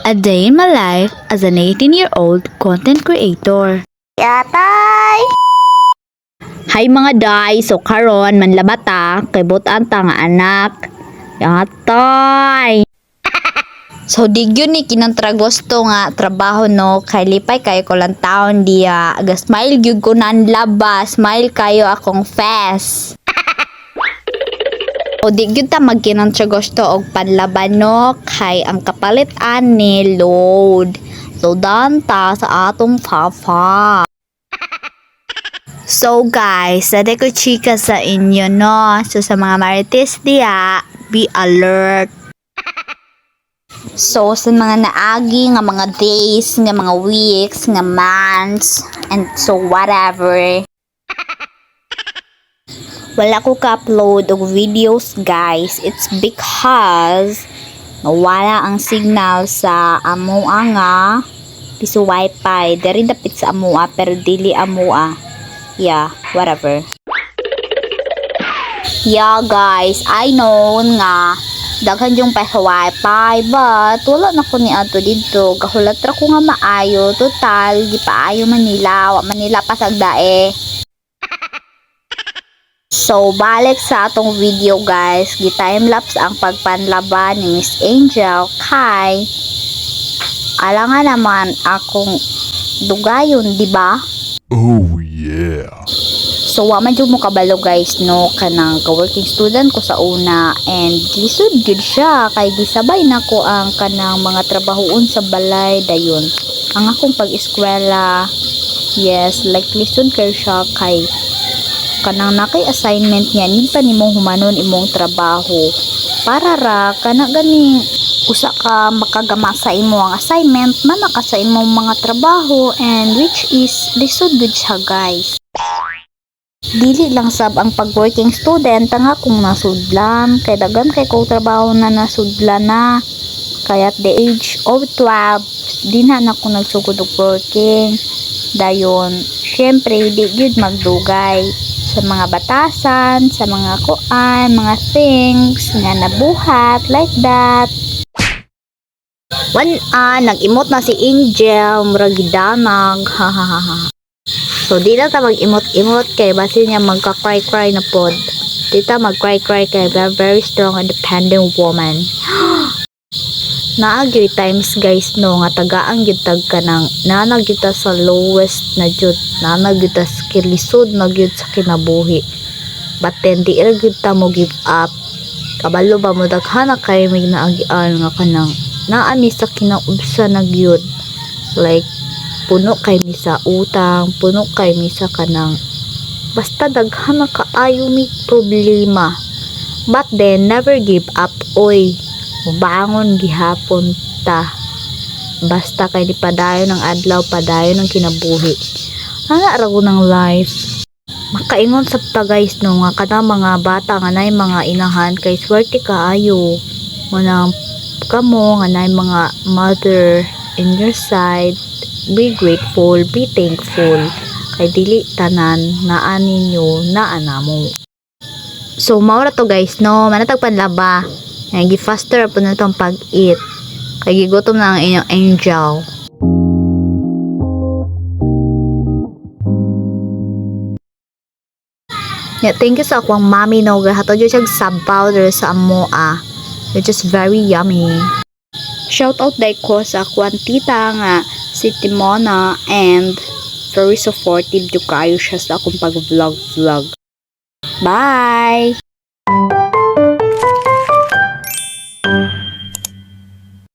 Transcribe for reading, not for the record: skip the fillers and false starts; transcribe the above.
A day in my life as an 18-year-old content creator. Yatay! Hi mga day, so karon manlabata kay butan ta nga anak. Yatay! So digyon ni kinontra gusto nga trabaho no kay lipay kayo ko lang taon diya. Aga smile gyud ko nan laba, smile kayo akong face. O di gyud ta magkinontra gusto og panlaban no kay ang kapalit ani load. Loadan ta sa atong papa. So guys, sade ko chika sa inyo no. So sa mga marites diya, be alert. So sa mga naagi nga mga days, nga mga weeks, nga months, and so whatever. Wala ko ka-upload og videos guys. It's because wala ang signal sa amoa nga piso wifi. Dari dapit sa amoa pero dili amoa. Yeah, whatever. Yeah guys, I know nga daghan yung pa sa wifi but wala na ko ni ato dito. Gahulat ra ko nga maayo. Total, di paayo Manila. Wa Manila pasagdae. So, balik sa atong video guys. Gi-timelapse ang pagpanlaban ni Miss Angel kay alangan naman akong dugayon, di ba? Oh yeah. So, wa man jud mo kabalo guys no kanang ka-working student ko sa una and lisod gyud siya kay gisabay nako ang kanang mga trabahoon sa balay dayon. Ang akong pag-eskwela, yes, like lisod kay siya kay kanang nakay assignment niya ni pa nimong humanon imong trabaho para ra kana ganing usa ka makagama sa imo ang assignment manaka sa imong mga trabaho and which is lisod gud siya guys. Dili lang sab ang pag-working student nga kung nasudlan kay daghan kay ko trabaho na nasudlan na kaya at the age of 12 di na ako nagsugod og working dayon syempre di gyud magdugay sa mga batasan, sa mga kuan, mga things nga nabuhat like that. Nag-imot na si Angel, murag gidanag. So di na ta mag-imot-imot kay basi niya magka-cry-cry na pod. Di ta mag-cry-cry kay very strong and independent woman. Naagyo times guys no nga tagaang gyud tag kanang nanag gyud ta sa lowest na jud nanag gyud ta sa kilisod na gyud sa kinabuhi but then di ra gyud ta mo give up kabalo ba mo daghana kay mig naagian nga kanang naami sa kinaubsa na gyud like puno kay mi sa utang puno kay mi sa kanang basta daghana kaayo mi problema but then never give up oy bangon gihapon ta basta kay di padayon ng adlaw padayon ng kinabuhi ana ra ng life makaingon sa ta guys no nga kada mga bata nga nay mga inahan kay swerte kaayo manang kamo nga nay mga mother in your side be grateful be thankful kay dili tanan naa ninyo naa namo. So mao ra to guys no manatag panlaba ay gi-faster po na itong pag-eat. Kaya gigutom na ang inyong Angel. Yeah, thank you sa akong mommy no. Hatod yun siyang sub powder sa amoa. Which is very yummy. Shout out day ko sa akong tita nga si Timona and very supportive do kayo siya sa akong pag-vlog. Bye!